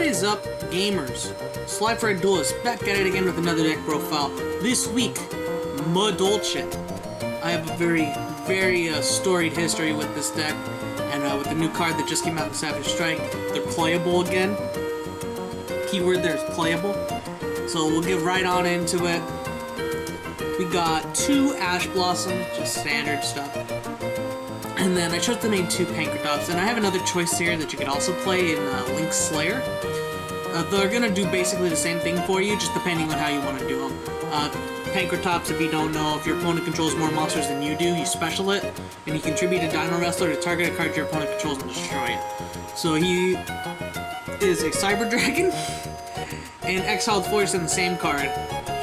is up, gamers? Slide for a Duelist, back at it again with another deck profile. This week, Madolche. I have a very storied history with this deck, and with the new card that just came out in Savage Strike, they're playable again. Keyword there is playable. So we'll get right on into it. We got 2 Ash Blossom, just standard stuff. And then I chose to name 2 Pettingcessour, and I have another choice here that you could also play in Link Slayer. They're gonna do basically the same thing for you, just depending on how you want to do them. Pettingcessour, if you don't know, if your opponent controls more monsters than you do, you special it, and you contribute a Dino Wrestler to target a card your opponent controls and destroy it. So he is a Cyber Dragon, and Exiled Force in the same card.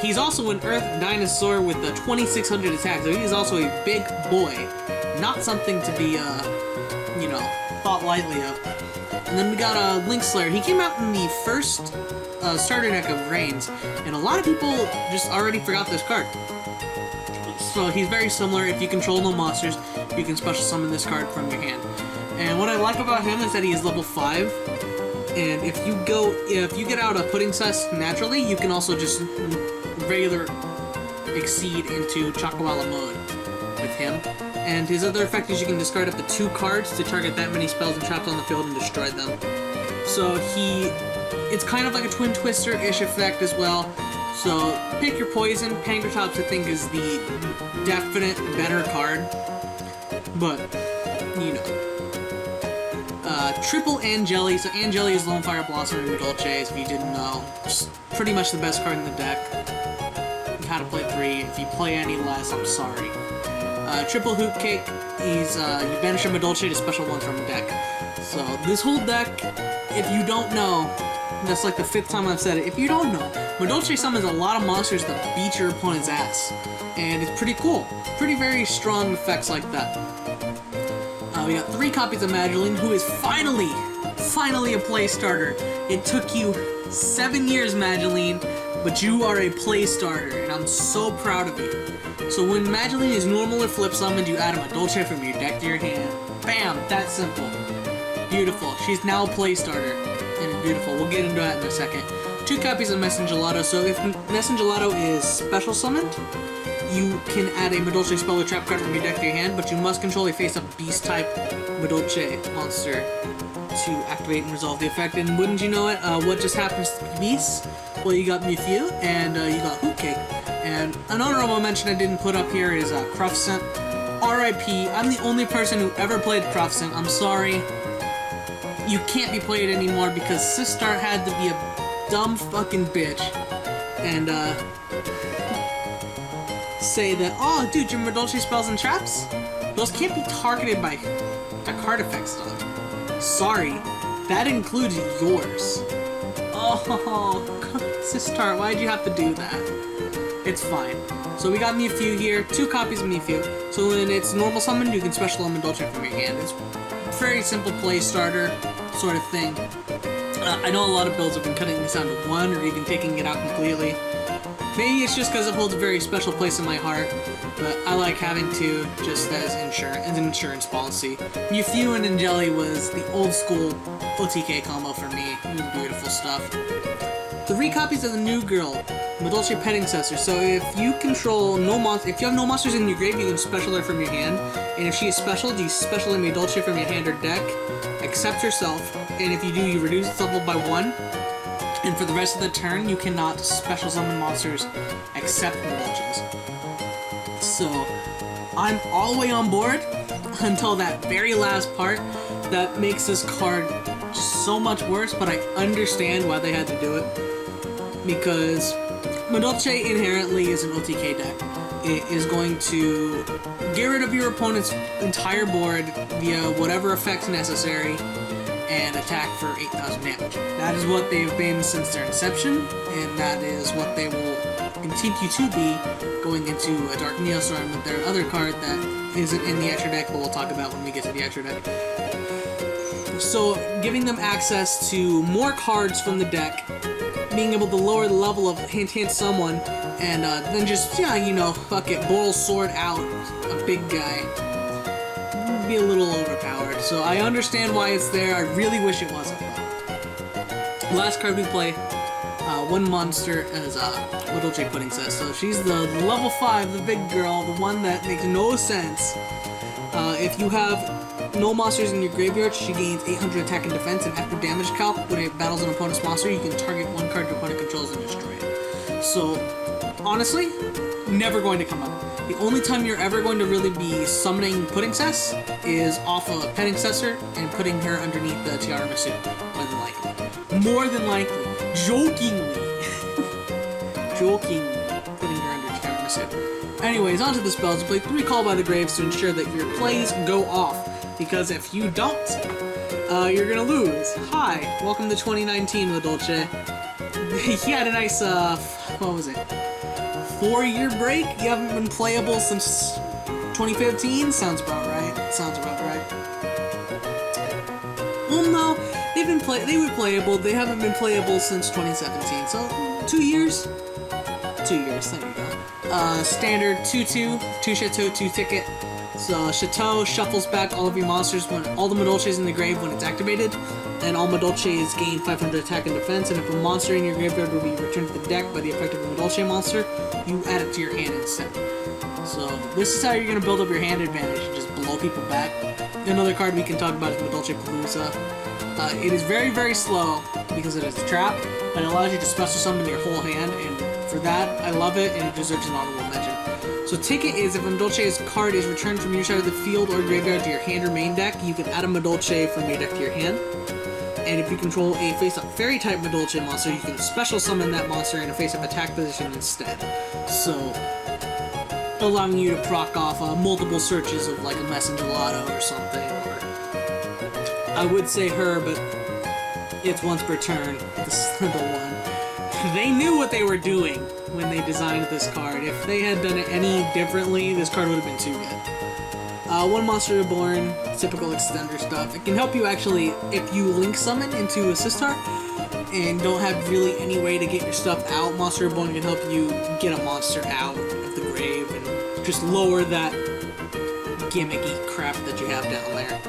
He's also an Earth Dinosaur with a 2600 attack, so he's also a big boy. Not something to be, you know, thought lightly of. And then we got Link Slayer. He came out in the first starter deck of Reigns, and a lot of people just already forgot this card. So he's very similar. If you control no monsters, you can special summon this card from your hand. And what I like about him is that he is level 5. And if you get out a Pettingcessour naturally, you can also just regular exceed into Chakawala mode with him. And his other effect is you can discard up to 2 cards to target that many spells and traps on the field and destroy them. So it's kind of like a Twin Twister-ish effect as well. So pick your poison. Pettingcessour I think is the definite better card. But, you know. Triple Angeli. So Angeli is Lone Fire Blossom and Madolche, if you didn't know. Just pretty much the best card in the deck. How to play 3. If you play any less, I'm sorry. Triple Hoop Cake is you banish a Madolche to special 1 from the deck. So this whole deck, if you don't know, that's like the 5th time I've said it, if you don't know, Madolche summons a lot of monsters that beat your opponent's ass. And it's pretty cool. Pretty very strong effects like that. We got 3 copies of Madolche, who is finally a play starter. It took you 7 years, Madolche, but you are a play starter, and I'm so proud of you. So when Madolche is normal or flip summoned, you add a Madolche from your deck to your hand. Bam! That simple. Beautiful. She's now a play starter, and it's beautiful. We'll get into that in a second. 2 copies of Gelato. So if Gelato is special summoned, you can add a Madolche spell or trap card from your deck to your hand, but you must control a face-up beast-type Madolche monster to activate and resolve the effect. And wouldn't you know it, what just happens to the beasts? Well, you got Mewtwo, and you got Hoop Cake. And an honorable mention I didn't put up here is Cruffsent. R.I.P. I'm the only person who ever played Cruffsent. I'm sorry. You can't be played anymore because Sistar had to be a dumb fucking bitch. And, say that, oh, dude, your Madolche spells and traps? Those can't be targeted by card effects, dog. Sorry. That includes yours. Oh, Sistar, why'd you have to do that? It's fine. So we got Mewtwo here, 2 copies of Mewtwo. So when it's normal summoned, you can special summon Madolche from your hand. It's a very simple play starter sort of thing. I know a lot of builds have been cutting this down to 1 or even taking it out completely. Maybe it's just because it holds a very special place in my heart, but I like having 2 just as an insurance policy. Mewtwo and Angeli was the old school OTK combo for me. It was beautiful stuff. 3 copies of the new girl, Madolche Pettingcessour. So if you control if you have no monsters in your grave, you can special her from your hand. And if she is special, you special a Madolche from your hand or deck, except herself. And if you do, you reduce its level by 1. And for the rest of the turn, you cannot special summon monsters except Madolches. So I'm all the way on board until that very last part that makes this card just so much worse, but I understand why they had to do it. Because Madolche inherently is an OTK deck. It is going to get rid of your opponent's entire board via whatever effects necessary and attack for 8,000 damage. That is what they've been since their inception, and that is what they will continue to be going into a Dark Neostorm with their other card that isn't in the extra deck, but we'll talk about when we get to the extra deck. So, giving them access to more cards from the deck, being able to lower the level of hint someone, and then just, yeah, you know, fuck it, Boral Sword out a big guy. Be a little overpowered, so I understand why it's there. I really wish it wasn't, though. Last card we play, one monster is Madolche Pettingcessour. So she's the level 5, the big girl, the one that makes no sense. If you have no monsters in your graveyard, she gains 800 attack and defense, and after damage calc, when it battles an opponent's monster, you can target one card your opponent controls and destroy it. So, honestly, never going to come up. The only time you're ever going to really be summoning Pettingcessour is off of Pettingcessour and putting her underneath the Tiramisu, more than likely. More than likely. Jokingly. Jokingly. Putting her under Tiramisu. Anyways, onto the spells. Play 3 Call by the Graves to ensure that your plays go off. Because if you don't, you're gonna lose. Hi, welcome to 2019, Madolche. He had a nice, what was it? 4-year break? You haven't been playable since 2015? Sounds about right. Sounds about right. Well, no, they were playable. They haven't been playable since 2017. So 2 years. 2 years. There you go. Standard 2/2, 2 Chateau, 2 ticket. So Chateau shuffles back all of your monsters when all the Madolches in the grave when it's activated, and all Madolches gain 500 attack and defense. And if a monster in your graveyard will be returned to the deck by the effect of a Madolche monster, you add it to your hand instead. So this is how you're gonna build up your hand advantage. You just blow people back. Another card we can talk about is Madolche Palooza. It is very, very slow because it is a trap, but it allows you to special summon your whole hand, and for that, I love it, and it deserves an honorable mention. So ticket is if a Madolche's card is returned from your side of the field or graveyard to your hand or main deck, you can add a Madolche from your deck to your hand. And if you control a face-up fairy-type Madolche monster, you can special summon that monster in a face-up attack position instead. So, allowing you to proc off multiple searches of like a Messenger Lotto or something. Or I would say her, but it's once per turn. This is the one. They knew what they were doing when they designed this card. If they had done it any differently, this card would have been too good. One Monster Reborn, typical extender stuff. It can help you actually, if you link summon into a Sistar and don't have really any way to get your stuff out, Monster Reborn can help you get a monster out of the grave and just lower that gimmicky crap that you have down there.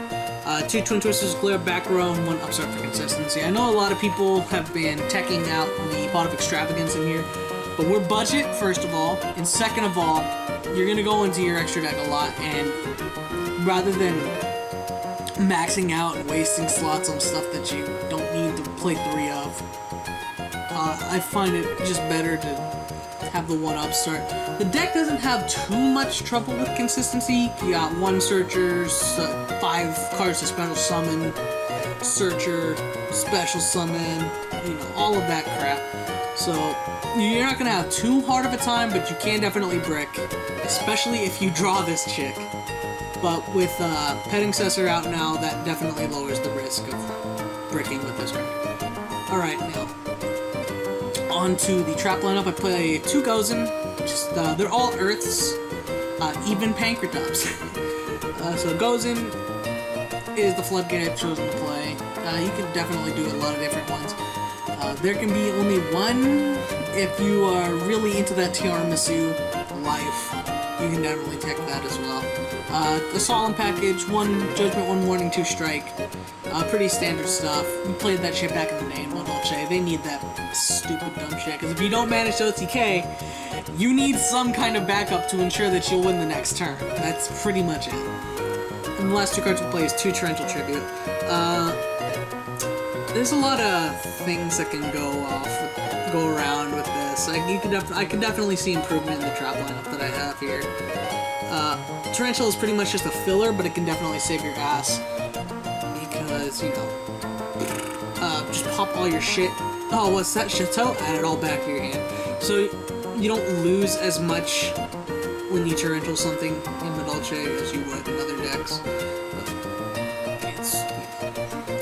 2 Twin Twisters, clear back row, and 1 Upstart for consistency. I know a lot of people have been teching out the Pot of Extravagance in here, but we're budget, first of all, and second of all, you're going to go into your extra deck a lot, and rather than maxing out and wasting slots on stuff that you don't need to play 3 of, I find it just better to have the 1 Upstart. The deck doesn't have too much trouble with consistency. You got 1 Searcher, 5 cards to special summon, Searcher, special summon, you know, all of that crap. So, you're not going to have too hard of a time, but you can definitely brick, especially if you draw this chick. But with Pettingcessour out now, that definitely lowers the risk of bricking with this card. Alright, now, on to the trap lineup. I play 2 Gozen, they're all Earths, even Pancratops. So Gozen is the floodgate I've chosen to play. You can definitely do a lot of different ones. There can be only one if you are really into that tiramisu life. You can definitely take that as well. The Solemn package, 1 Judgment, 1 Warning, 2 Strike. Pretty standard stuff. We played that shit back in the day in Madolche. They need that stupid dumb shit, because if you don't manage to OTK, you need some kind of backup to ensure that you'll win the next turn. That's pretty much it. And the last 2 cards we play is 2 Torrential Tribute. There's a lot of things that can go around with this. I can definitely see improvement in the trap lineup that I have here. Torrential is pretty much just a filler, but it can definitely save your ass. Because, you know, just pop all your shit. Oh, what's that? Chateau? Add it all back to your hand. So you don't lose as much when you torrential something in Madolche as you would in other decks.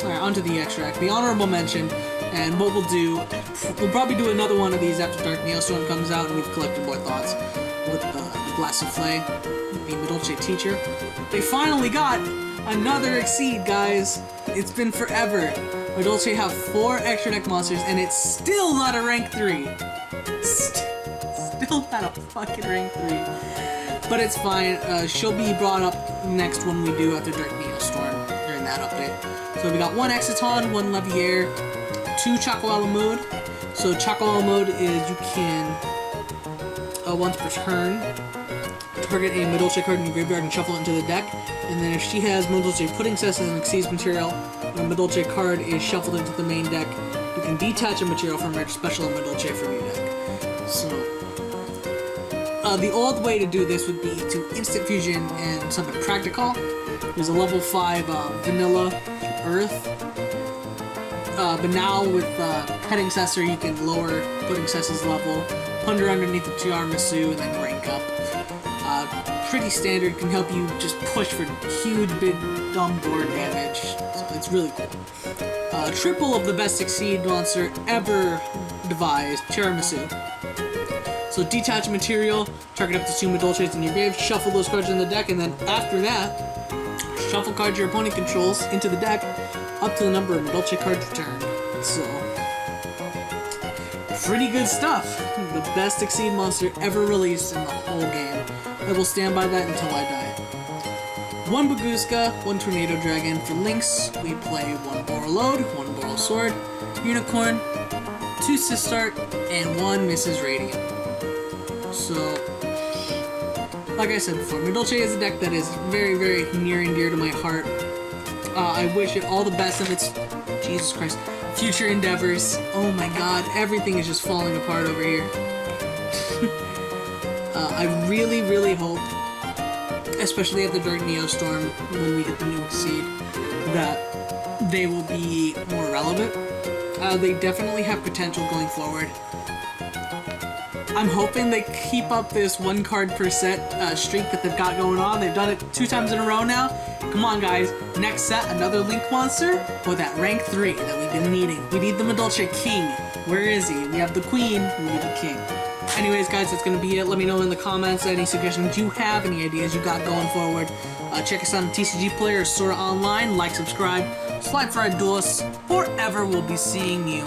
Alright, on to the extract. The honorable mention, and what we'll probably do another one of these after Dark Neostorm comes out and we've collected more thoughts with the Glass Souffle, the Madolche teacher. They finally got another Exceed, guys! It's been forever. Madolche have 4 extra deck monsters, and it's still not a rank 3. Still not a fucking rank 3. But it's fine. She'll be brought up next when we do after Dark Neostorm during that update. So we got 1 Exciton, 1 Leviair, 2 Chocoala mode. So Chocoala mode is you can, once per turn, target a Madolche card in your graveyard and shuffle it into the deck. And then if she has Madolche Pettingcessour as an Exceeds material, when a Madolche card is shuffled into the main deck, you can detach a material from her special Madolche from your deck. So, the old way to do this would be to instant fusion and summon Practical. There's a level 5 vanilla Earth. But now with Pettingcessour, you can lower Pettingcessour's level, put her underneath the Tiramisu, and then rank up. Pretty standard, can help you just push for huge, big, dumb board damage. So it's really cool. Triple of the best Exceed monster ever devised, Tiramisu. So detach material, target up to 2 Madolches in your grave, shuffle those cards in the deck, and then after that, shuffle cards your opponent controls into the deck up to the number of Madolche cards returned. So, pretty good stuff. The best Exceed monster ever released in the whole game. I will stand by that until I die. 1 Baguska, 1 Tornado Dragon. For links, we play 1 Borreload, 1 Borrel Sword, Unicorn, 2 Sistart, and 1 Mrs. Radiant. So, like I said before, Madolche is a deck that is very, very near and dear to my heart. I wish it all the best of its, Jesus Christ, future endeavors. Oh my god, everything is just falling apart over here. I really, really hope, especially after Dark Neostorm, when we get the new Exceed, that they will be more relevant. They definitely have potential going forward. I'm hoping they keep up this 1 card per set streak that they've got going on. They've done it 2 times in a row now. Come on, guys. Next set, another Link monster or that rank 3 that we've been needing. We need the Madolche King. Where is he? We have the Queen. We need the King. Anyways, guys, that's going to be it. Let me know in the comments any suggestions you have, any ideas you got going forward. Check us out on TCGPlayer or Sora Online. Like, subscribe, slide for our duelists. Forever we'll be seeing you